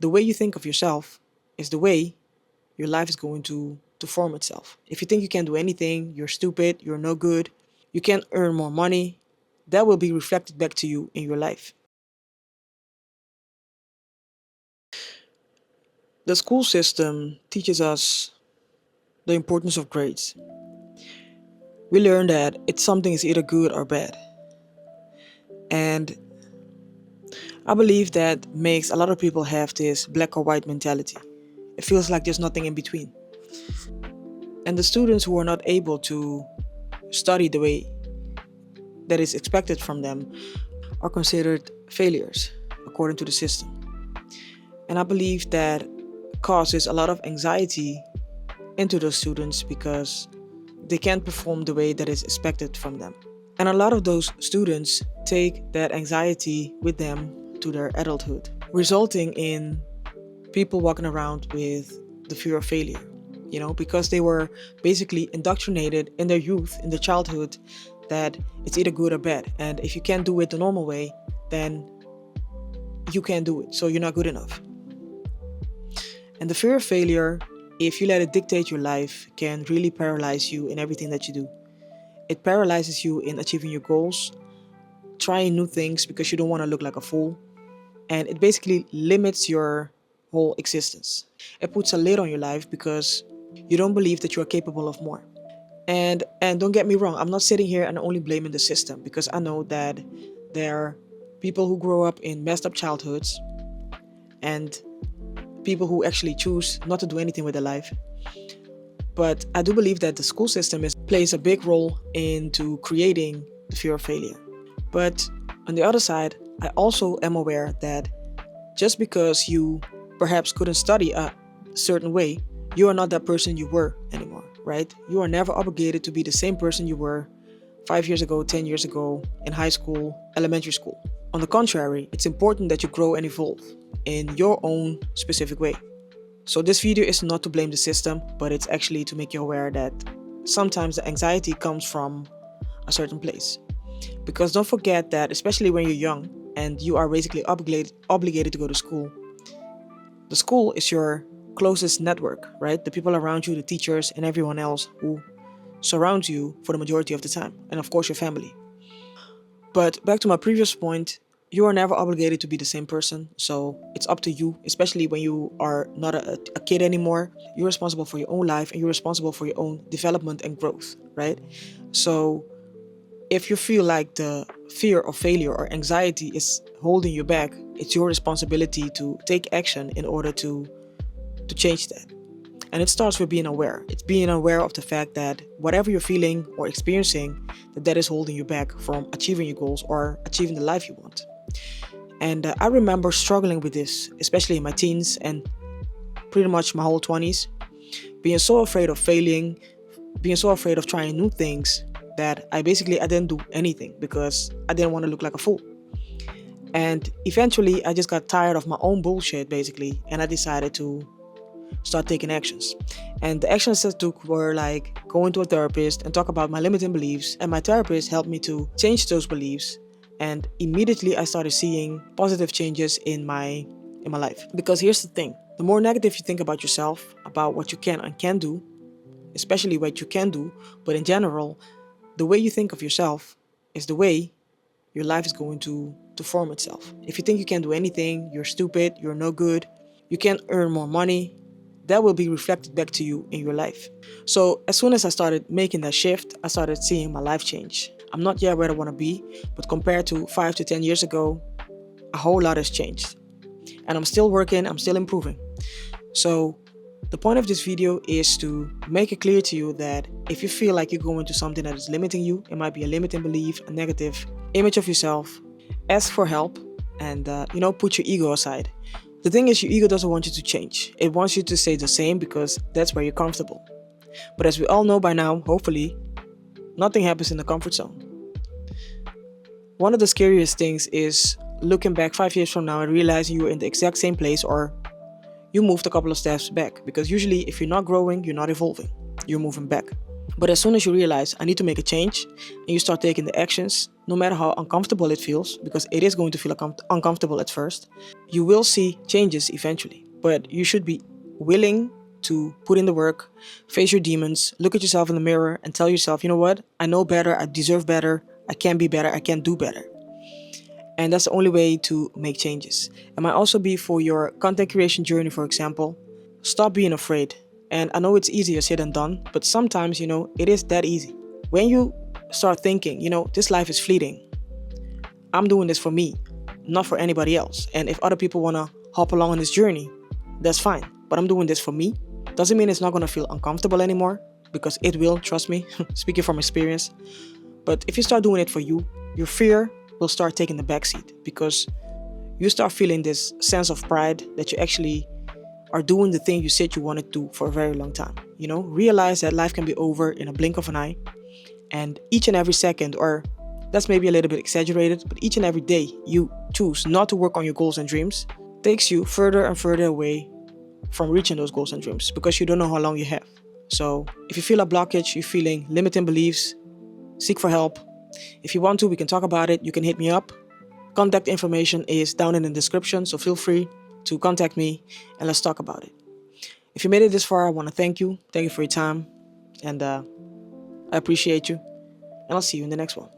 the way you think of yourself is the way your life is going to form itself. If you think you can't do anything, you're stupid, you're no good, you can't earn more money, that will be reflected back to you in your life. The school system teaches us the importance of grades. We learn that it's something is either good or bad. And I believe that makes a lot of people have this black or white mentality. It feels like there's nothing in between. And the students who are not able to study the way that is expected from them are considered failures according to the system. And I believe that causes a lot of anxiety into those students because they can't perform the way that is expected from them. And a lot of those students take that anxiety with them to their adulthood, resulting in people walking around with the fear of failure, because they were basically indoctrinated in their youth, in their childhood, that it's either good or bad. And if you can't do it the normal way, then you can't do it. So you're not good enough. And the fear of failure, if you let it dictate your life, can really paralyze you in everything that you do. It paralyzes you in achieving your goals, trying new things because you don't want to look like a fool. And it basically limits your whole existence. It puts a lid on your life because you don't believe that you are capable of more. And don't get me wrong, I'm not sitting here and only blaming the system, because I know that there are people who grow up in messed up childhoods and people who actually choose not to do anything with their life. But I do believe that the school system plays a big role into creating the fear of failure. But on the other side, I also am aware that just because you perhaps couldn't study a certain way, you are not that person you were anymore, right? You are never obligated to be the same person you were 5 years ago, 10 years ago, in high school, elementary school. On the contrary, it's important that you grow and evolve in your own specific way. So this video is not to blame the system, but it's actually to make you aware that sometimes the anxiety comes from a certain place. Because don't forget that, especially when you're young and you are basically obligated to go to school, the school is your closest network, right? The people around you, the teachers, and everyone else who surrounds you for the majority of the time. And of course, your family. But back to my previous point, you are never obligated to be the same person. So it's up to you, especially when you are not a kid anymore. You're responsible for your own life and you're responsible for your own development and growth, right? So if you feel like the fear of failure or anxiety is holding you back, it's your responsibility to take action in order to change that. And it starts with being aware. It's being aware of the fact that whatever you're feeling or experiencing, that is holding you back from achieving your goals or achieving the life you want. And I remember struggling with this, especially in my teens and pretty much my whole 20s, being so afraid of failing, being so afraid of trying new things that I didn't do anything because I didn't want to look like a fool. And eventually I just got tired of my own bullshit basically, and I decided to start taking actions. And the actions I took were like going to a therapist and talk about my limiting beliefs, and my therapist helped me to change those beliefs, and immediately I started seeing positive changes in my life. Because here's the thing, the more negative you think about yourself, about what you can and can't do, especially what you can do, but in general, the way you think of yourself is the way your life is going to form itself. If you think you can't do anything, you're stupid, you're no good, you can't earn more money, that will be reflected back to you in your life. So as soon as I started making that shift, I started seeing my life change. I'm not yet where I want to be, but compared to 5 to 10 years ago, a whole lot has changed. And I'm still working, I'm still improving. So the point of this video is to make it clear to you that if you feel like you're going to something that is limiting you, it might be a limiting belief, a negative image of yourself, ask for help and, put your ego aside. The thing is, your ego doesn't want you to change. It wants you to stay the same because that's where you're comfortable. But as we all know by now, hopefully, nothing happens in the comfort zone. One of the scariest things is looking back 5 years from now and realizing you're in the exact same place or you moved a couple of steps back. Because usually if you're not growing, you're not evolving. You're moving back. But as soon as you realize I need to make a change and you start taking the actions, no matter how uncomfortable it feels, because it is going to feel uncomfortable at first, you will see changes eventually. But you should be willing to put in the work, face your demons, look at yourself in the mirror and tell yourself, you know what? I know better, I deserve better, I can be better, I can do better. And that's the only way to make changes. It might also be for your content creation journey, for example. Stop being afraid. And I know it's easier said than done, but sometimes, it is that easy. When you start thinking, this life is fleeting. I'm doing this for me, not for anybody else. And if other people want to hop along on this journey, that's fine. But I'm doing this for me. Doesn't mean it's not going to feel uncomfortable anymore, because it will, trust me, speaking from experience. But if you start doing it for you, your fear will start taking the backseat, because you start feeling this sense of pride that you actually are doing the thing you said you wanted to for a very long time. Realize that life can be over in a blink of an eye, and each and every second, or that's maybe a little bit exaggerated, but each and every day you choose not to work on your goals and dreams takes you further and further away from reaching those goals and dreams, because you don't know how long you have. So if you feel a blockage, you're feeling limiting beliefs, seek for help. If you want to, we can talk about it. You can hit me up. Contact information is down in the description, so feel free to contact me and let's talk about it. If you made it this far, I want to thank you. Thank you for your time, and I appreciate you. And I'll see you in the next one.